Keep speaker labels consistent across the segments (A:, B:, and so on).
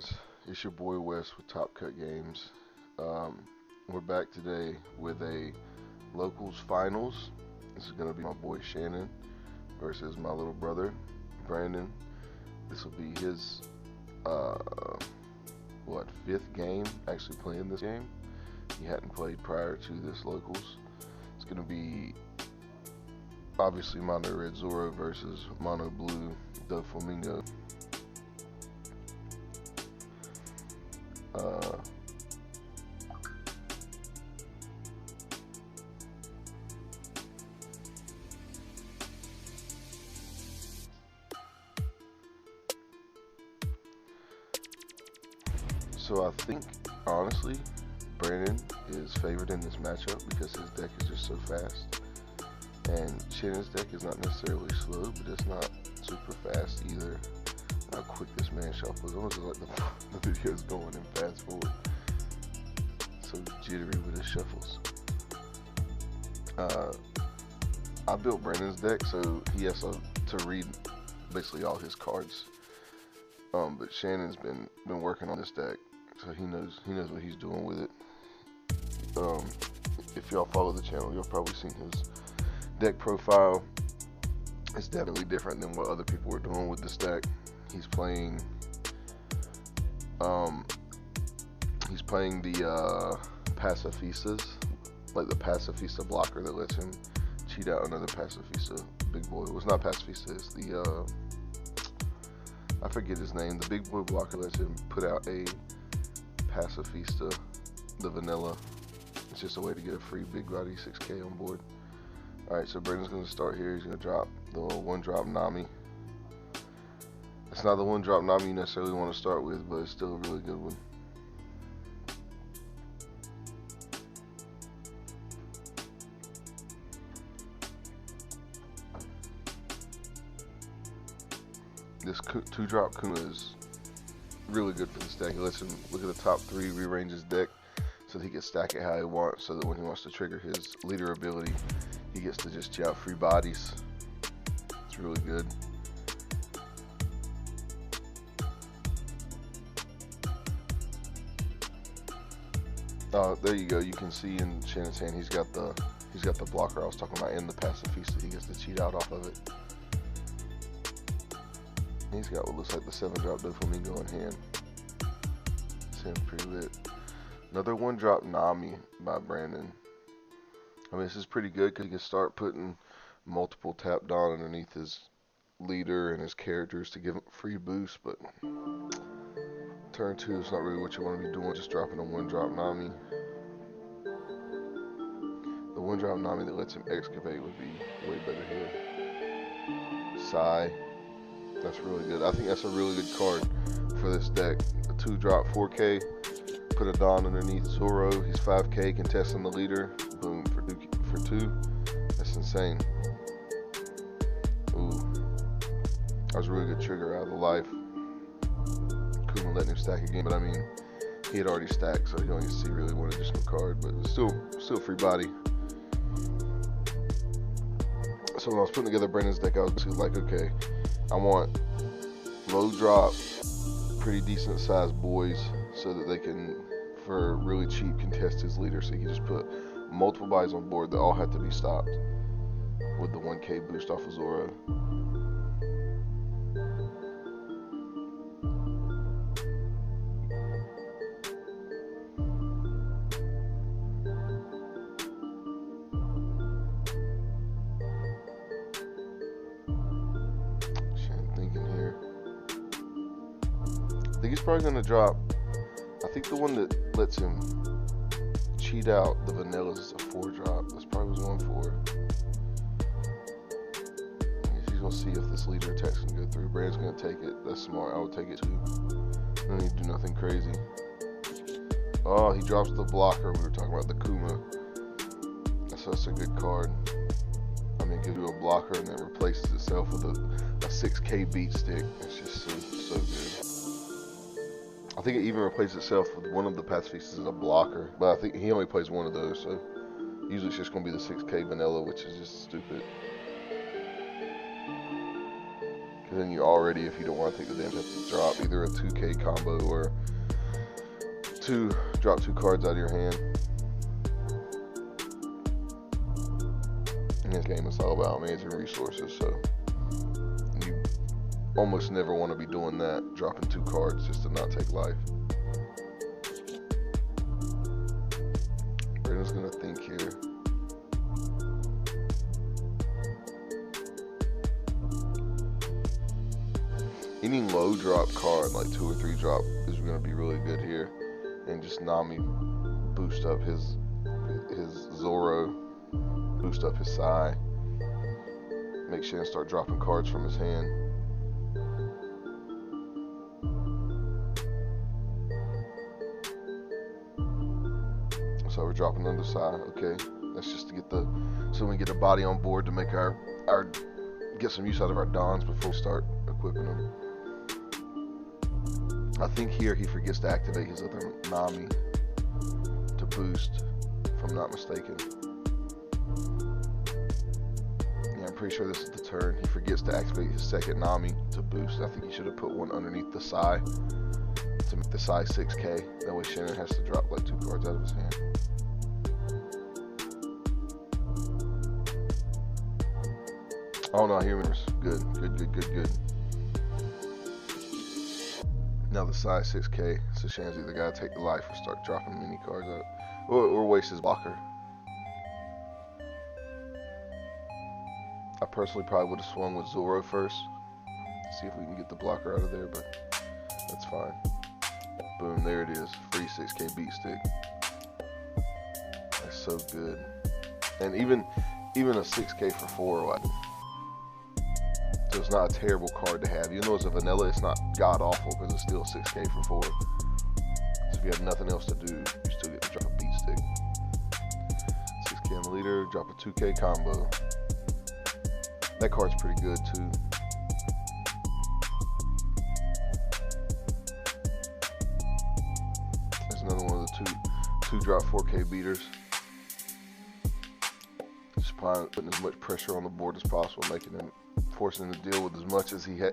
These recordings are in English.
A: guys? It's your boy Wes with Top Cut Games. We're back today with a locals finals. This is gonna be my boy Shannon versus my little brother Brandon. This will be his uh, fifth game actually playing this game. He hadn't played prior to this locals. It's gonna be obviously mono red Zoro versus mono blue Doflimango. So I think, honestly, Brandon is favored in this matchup because his deck is just so fast. And Shannon's deck is not necessarily slow, but it's not super fast either. How quick this man shuffles. It's almost like the video is going in fast forward. So jittery with his shuffles. I built Brandon's deck, so he has to read basically all his cards. But Shannon's been working on this deck, so he knows what he's doing with it. If y'all follow the channel, you'll probably seen his deck profile. It's definitely different than what other people are doing with this deck. He's playing the Pacifistas, like the Pacifista blocker that lets him cheat out another Pacifista big boy. Well, it's not Pacifista, it's the I forget his name. The big boy blocker lets him put out a Pacifista, the vanilla. It's just a way to get a free big body 6K on board. Alright, so Brandon's going to start here. He's going to drop the one drop Nami. It's not the one drop Nami you necessarily want to start with, but it's still a really good one. This 2-drop Kuma is really good for this deck. It lets him look at the top 3, rearrange his deck so that he can stack it how he wants, so that when he wants to trigger his leader ability, he gets to just cheat out free bodies. It's really good. There you go. You can see in Shannon's hand he's got the blocker I was talking about in the Pacifista. He gets to cheat out off of it. He's got what looks like the 7-drop Doflimango in hand. Seems pretty lit. Another 1-drop Nami by Brandon. I mean, this is pretty good because he can start putting multiple tap down underneath his leader and his characters to give him free boost, but turn 2 is not really what you want to be doing, just dropping a 1-drop Nami. The 1-drop Nami that lets him excavate would be way better here. Sigh. That's really good. I think that's a really good card for this deck. A 2-drop 4K, put a Dawn underneath Zoro. He's 5K, contesting the leader. Boom, for 2. That's insane. Ooh. That was a really good trigger out of the life. Couldn't let him stack again, but I mean, he had already stacked, so he only see really one additional card, but it's still free body. So when I was putting together Brandon's deck, I was basically like, okay, I want low drop, pretty decent sized boys so that they can, for really cheap, contest his leader. So you can just put multiple bodies on board that all have to be stopped with the 1K boost off of Zoro. I think he's probably going to drop, I think the one that lets him cheat out the vanillas is a 4-drop. That's probably what he's going for. He's going to see if this leader attacks can go through. Brandon's going to take it. That's smart. I would take it too. Don't need to do nothing crazy. Oh, he drops the blocker. We were talking about the Kuma. That's a good card. I mean, it gives you a blocker and then replaces itself with a 6K beat stick. It's just so good. I think it even replaces itself with one of the Pacifistas as a blocker, but I think he only plays one of those, so usually it's just going to be the 6K vanilla, which is just stupid. And then you already, if you don't want to take the damage, have to drop either a 2K combo or drop 2 cards out of your hand. In this game, it's all about managing resources, so you almost never want to be doing that, dropping 2 cards just to not take life. Brandon's gonna think here. Any low drop card, like 2 or 3 drop, is gonna be really good here, and just Nami boost up his Zoro, boost up his Sai, make Shan start dropping cards from his hand. So we're dropping under Sai. Okay, that's just to get so we can get a body on board to make get some use out of our Dons before we start equipping them. I think here he forgets to activate his other Nami to boost, if I'm not mistaken. Yeah, I'm pretty sure this is the turn. He forgets to activate his second Nami to boost. I think he should have put one underneath the Sai to make the Sai 6K. That way Shannon has to drop like 2 cards out of his hand. Oh no, humans. Good. Now the Sai 6K, so Shannon's either gotta take the life or start dropping mini cards out. Or waste his blocker. I personally probably would have swung with Zoro first. See if we can get the blocker out of there, but that's fine. Boom, there it is. Free 6K beat stick. That's so good. And even a 6K for 4 weapon. So it's not a terrible card to have. Even though it's a vanilla, it's not god awful because it's still 6K for 4. So if you have nothing else to do, you still get to drop a beat stick. 6K on the leader, drop a 2K combo. That card's pretty good too. There's another one of the two drop 4K beaters. Just putting as much pressure on the board as possible, forcing him to deal with as much as he can.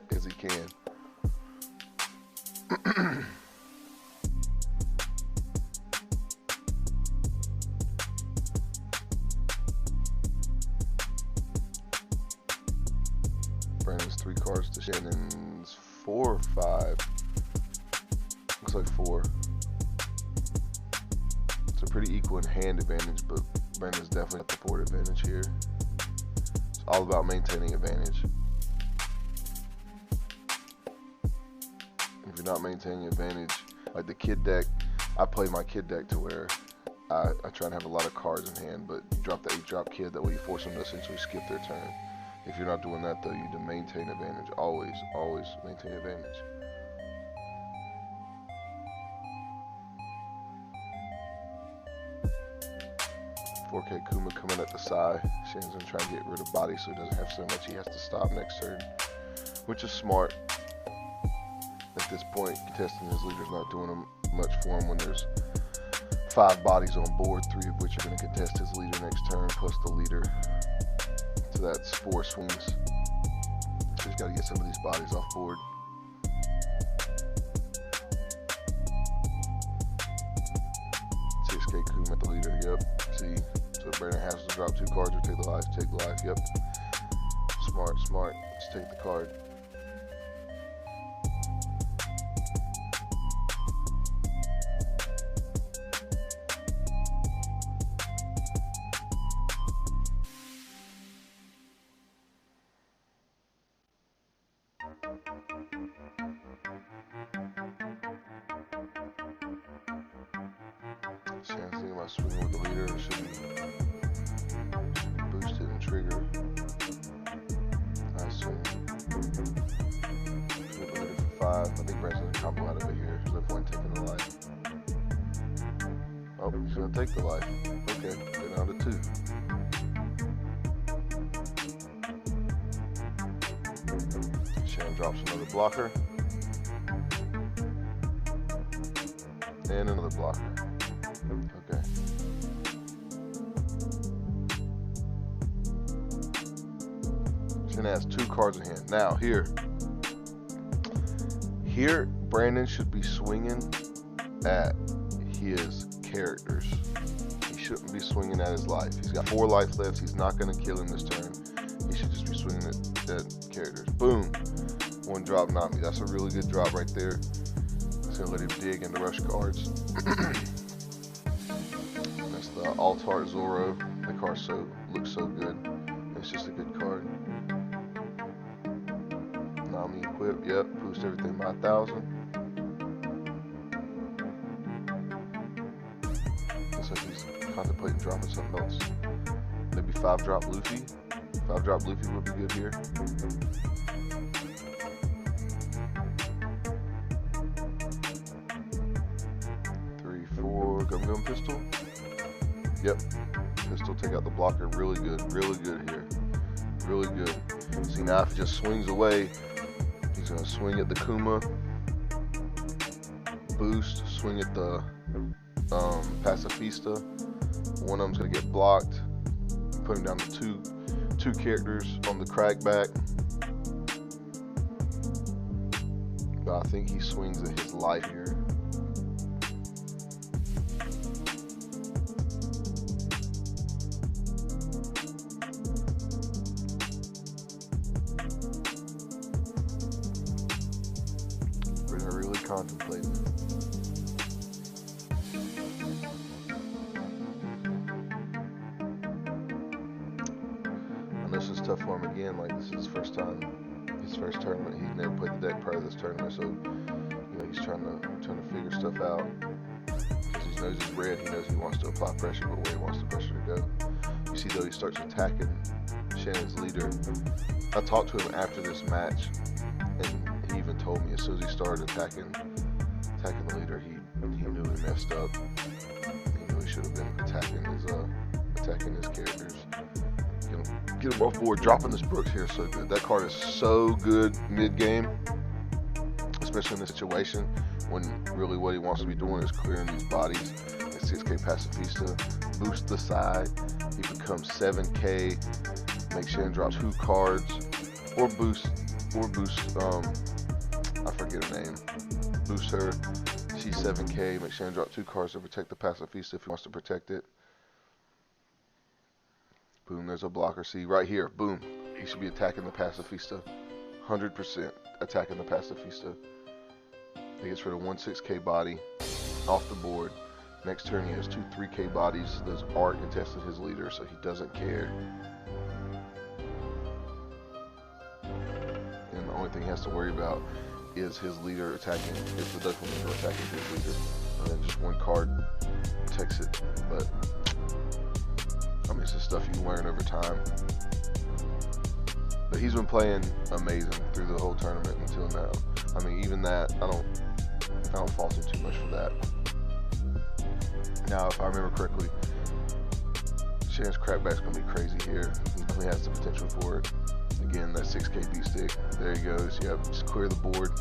A: Brandon's 3 cards to Shannon's 4 or 5. Looks like 4. It's a pretty equal in hand advantage, but Brandon's definitely got the board advantage here. It's all about maintaining advantage. If you're not maintaining advantage, like the kid deck, I play my kid deck to where I try and have a lot of cards in hand, but you drop the 8-drop kid, that way you force them to essentially skip their turn. If you're not doing that though, you need to maintain advantage. Always maintain advantage. "4K Kuma coming at the side." Shannon's gonna try and get rid of body so he doesn't have so much he has to stop next turn, which is smart. At this point, contesting his leader's not doing much for him when there's 5 bodies on board, 3 of which are going to contest his leader next turn, plus the leader. So that's 4 swings. So he's got to get some of these bodies off board. "6K Kuma at the leader, yep. See, so Brandon has to drop 2 cards or take the life, yep. Smart. Let's take the card. Shannon's thinking about swinging with the leader. Should be boosted and trigger. Nice swing. Swing with the leader for 5. I think Brandon's gonna combo out of it here. There's no point taking the life. Oh, he's gonna take the life. Okay, go down to 2. Shannon drops another blocker. And another blocker. Okay. Shannon has 2 cards in hand. Now, here, Here, Brandon should be swinging at his characters. He shouldn't be swinging at his life. He's got 4 life left. He's not going to kill him this turn. He should just be swinging at characters. Boom. 1 drop Nami. That's a really good drop right there. It's going to let him dig into rush cards. That's the Altar Zoro. The card looks so good. It's just a good card. Nami equip. Yep. Boost everything by 1,000. Looks like he's contemplating dropping something else. Maybe 5-drop Luffy. 5-drop Luffy would be good here. 3, 4, Gum Pistol. Yep, pistol, take out the blocker. Really good here. Really good. See, now if he just swings away, he's going to swing at the Kuma, boost, swing at the Pacifista. One of them's going to get blocked. Put him down to two characters on the crackback. But I think he swings at his life here. We're really contemplating. I know this is tough for him again. Like, this is his first time, his first tournament. He's never played the deck prior to this tournament, so he's trying to figure stuff out. Because he knows he's red, he knows he wants to apply pressure, but where he wants the pressure to go. You see, though, he starts attacking Shannon's leader. I talked to him after this match, and he even told me as soon as he started attacking the leader, he knew he messed up. He knew he should have been attacking his characters. Get him off board. Dropping this Brooks here is so good. That card is so good mid-game, especially in this situation when really what he wants to be doing is clearing these bodies. At 6k Pacifista, boost the side. He becomes 7k. Make Shannon drop 2 cards, or boost. I forget her name. Boost her. She's 7k. Make Shannon drop 2 cards to protect the Pacifista if he wants to protect it. Boom, there's a blocker. See, right here, boom. He should be attacking the Pacifista. 100% attacking the Pacifista. He gets rid of 1 6k body off the board. Next turn, he has 2 3k bodies. Those aren't contested his leader, so he doesn't care. And the only thing he has to worry about is his leader attacking, if the Doflimango attacking his leader. And then just 1 card protects it. But I mean, it's just stuff you learn over time. But he's been playing amazing through the whole tournament until now. I mean, even that, I don't fault him too much for that. Now, if I remember correctly, Shannon's crackback's gonna be crazy here. He definitely has the potential for it. Again, that 6k beat stick. There he goes. Yep, just clear the board.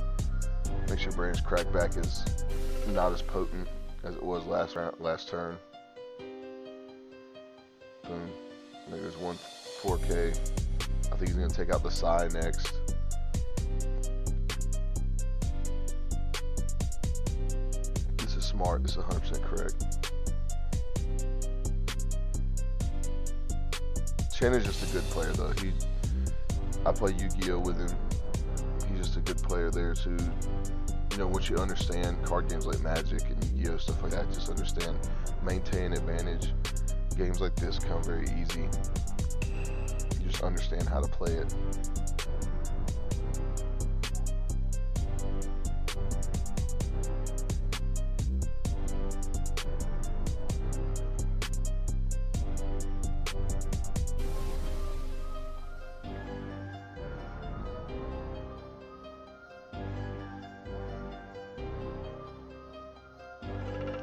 A: Make sure Brandon's crackback is not as potent as it was last turn. Boom. There's 1 4k. I think he's going to take out the side next. This is smart. This is 100% correct. Shannon's just a good player, though. I play Yu-Gi-Oh with him. He's just a good player there too. Once you understand card games like Magic and Yu-Gi-Oh, stuff like that, just understand, maintain advantage. Games like this come very easy. You just understand how to play it.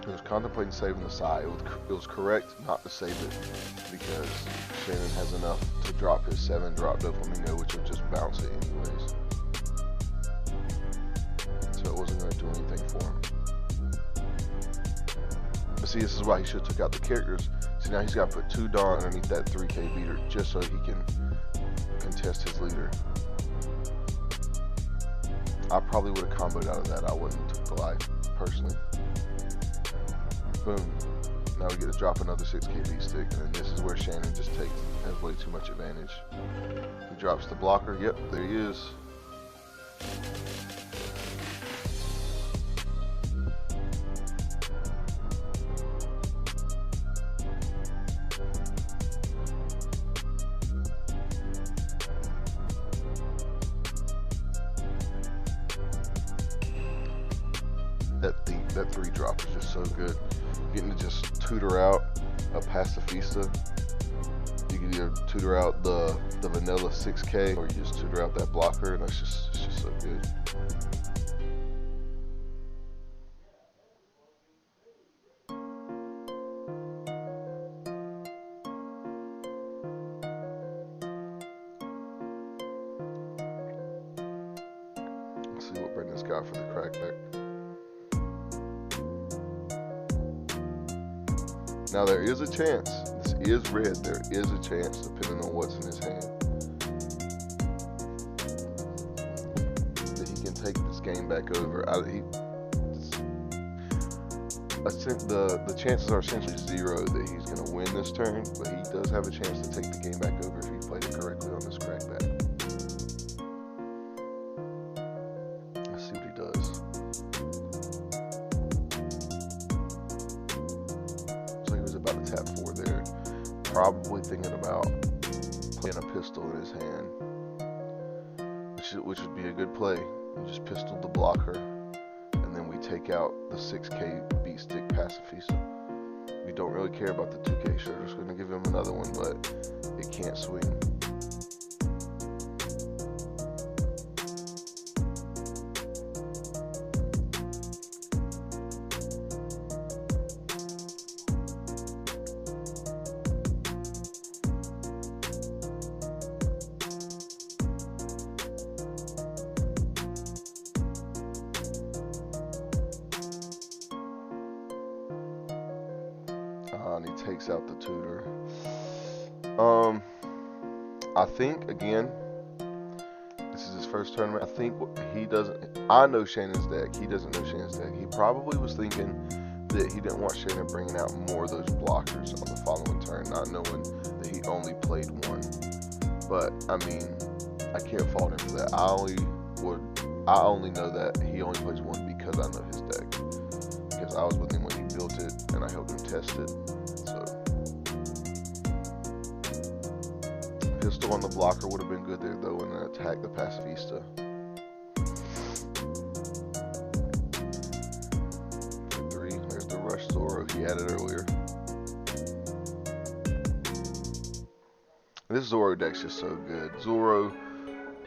A: He was contemplating saving the side. It was correct not to save it because Shannon has enough to drop his 7-drop Doflimango, which would just bounce it anyways. So it wasn't going to do anything for him. But see, this is why he should have took out the characters. See, now he's got to put 2 Dawn underneath that 3k beater just so he can contest his leader. I probably would have comboed out of that. I wouldn't have took the life, personally. Boom. Now we get to drop another 6k beat stick, and then this is where Shannon just has way too much advantage. He drops the blocker. Yep, there he is. That 3 drop is just so good. Getting to just tutor out a pacifista. You can either tutor out the vanilla 6k, or you just tutor out that blocker, and it's just so good. Let's see what Brendan's got for the crackback. Now there is a chance, this is red, there is a chance, depending on what's in his hand, that he can take this game back over. The chances are essentially 0 that he's going to win this turn, but he does have a chance to take the game back over if he played it correctly on this crackback. Let's see what he does. About to tap 4 there. Probably thinking about playing a pistol in his hand, which would be a good play. You just pistol the blocker, and then we take out the 6k beat stick pacifista. We don't really care about the 2k, sure, just going to give him another one, but it can't swing. And he takes out the tutor. I think, again, this is his first tournament. I think he doesn't. I know Shannon's deck. He doesn't know Shannon's deck. He probably was thinking that he didn't want Shannon bringing out more of those blockers on the following turn, not knowing that he only played 1. But I mean, I can't fault him for that. I only know that he only plays 1 because I know his deck. Because I was with him when he built it, and I helped him test it. So, pistol on the blocker would have been good there, though, and then attack the pacifista. For 3, there's the rush Zoro he added earlier. This Zoro deck's just so good. Zoro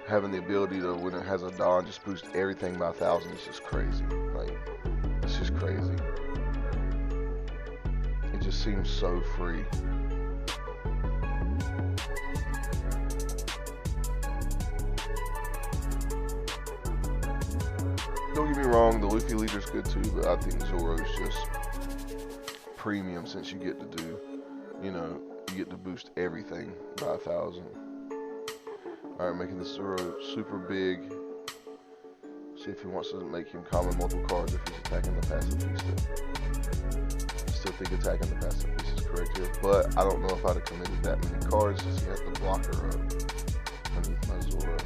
A: having the ability to, when it has a Dawn, just boost everything by 1,000 is just crazy. Like, it's just crazy. It just seems so free. Don't get me wrong, the Luffy leader's good too, but I think Zoro's just premium since you get to do, you know, you get to boost everything by 1,000. Alright, making this Zoro super big. See if he wants to make him common multiple cards if he's attacking the pacifista. I still think attacking the pacifista is correct here, but I don't know if I'd have committed that many cards since he has the blocker up underneath my Zoro.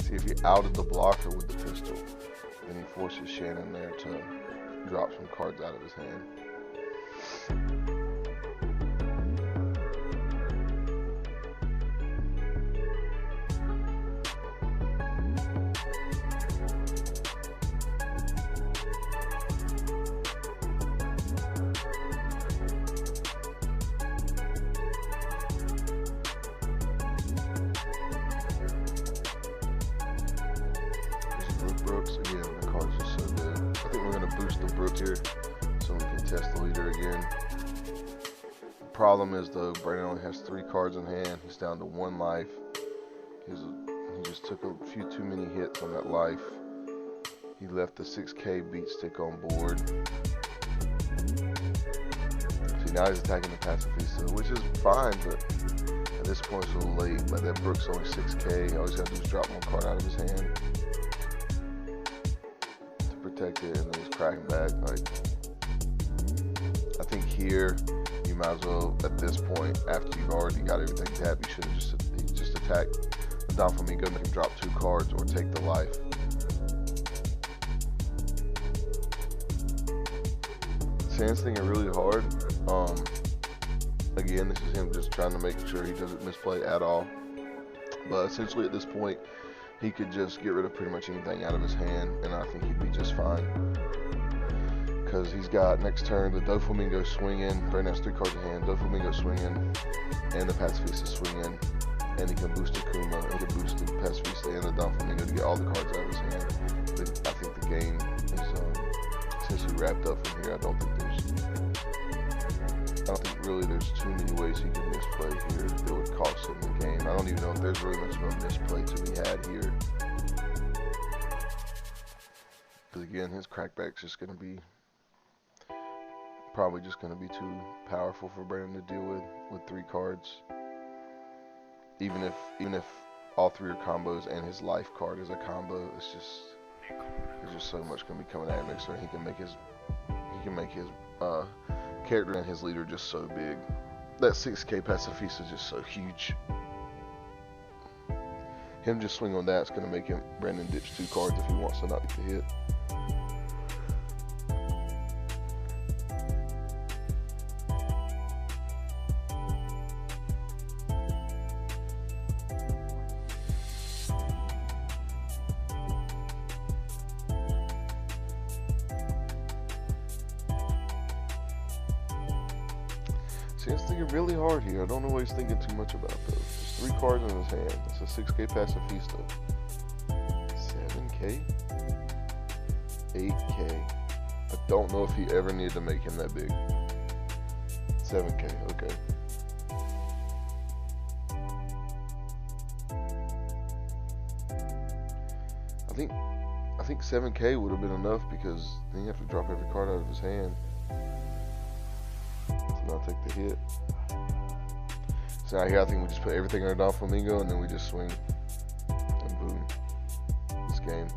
A: If he outed the blocker with the pistol, then he forces Shannon there to drop some cards out of his hand. Again, the card's just so good. I think we're going to boost the Brooks here so we can test the leader again. problem is though, Brandon only has 3 cards in hand. He's down to 1 life. He just took a few too many hits on that life. He left the 6K beat stick on board. See, now he's attacking the Pacifista, which is fine, but at this point it's a little late. Like, that Brook's only 6K. All he's got to do is drop 1 card out of his hand to protect it, and then he's cracking back. Like, I think here you might as well, at this point, after you've already got everything tapped, you should have just attacked the Doflimango, make him drop 2 cards or take the life. Sand's thinking really hard. Again, this is him just trying to make sure he doesn't misplay at all. But essentially at this point, he could just get rid of pretty much anything out of his hand, and I think he'd be just fine. Because he's got next turn the Doflimango swinging. Brandon has 3 cards in hand. Doflimango swinging, and the Pacifista swinging, and he can boost Akuma, and he can boost the Pacifista and the Doflimango to get all the cards out of his hand. But I think the game is essentially wrapped up from here. I don't think really there's too many ways he can misplay here that would cost him the game. I don't even know if there's really much of a misplay to be had here. Because again, his crackback's just going to be probably just going to be too powerful for Brandon to deal with 3 cards. Even if all 3 are combos and his life card is a combo, it's just there's just so much going to be coming at him next turn. He can make his character and his leader just so big. That 6K Pacifista is just so huge. Him just swing on that is going to make Brandon ditch 2 cards if he wants to not get the hit. He's thinking really hard here. I don't know what he's thinking too much about though. There's 3 cards in his hand. It's a 6K Pacifista. 7K? 8K. I don't know if he ever needed to make him that big. 7K, okay. I think 7K would have been enough, because then you have to drop every card out of his hand. I'll take the hit. So now here I think we just put everything on Doflimango and then we just swing and boom. This game.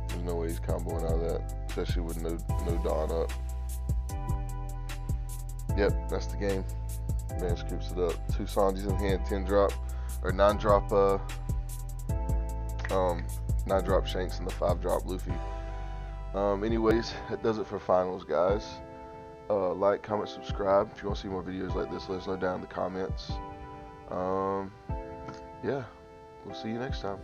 A: There's no way he's comboing out of that, especially with no Dawn up. Yep, that's the game. Man scoops it up. 2 Sanjis in hand, 10 drop or 9 drop 9 drop Shanks and the 5 drop Luffy. Anyways, that does it for finals, guys. Like, comment, subscribe. If you want to see more videos like this, let us know down in the comments. Yeah, we'll see you next time.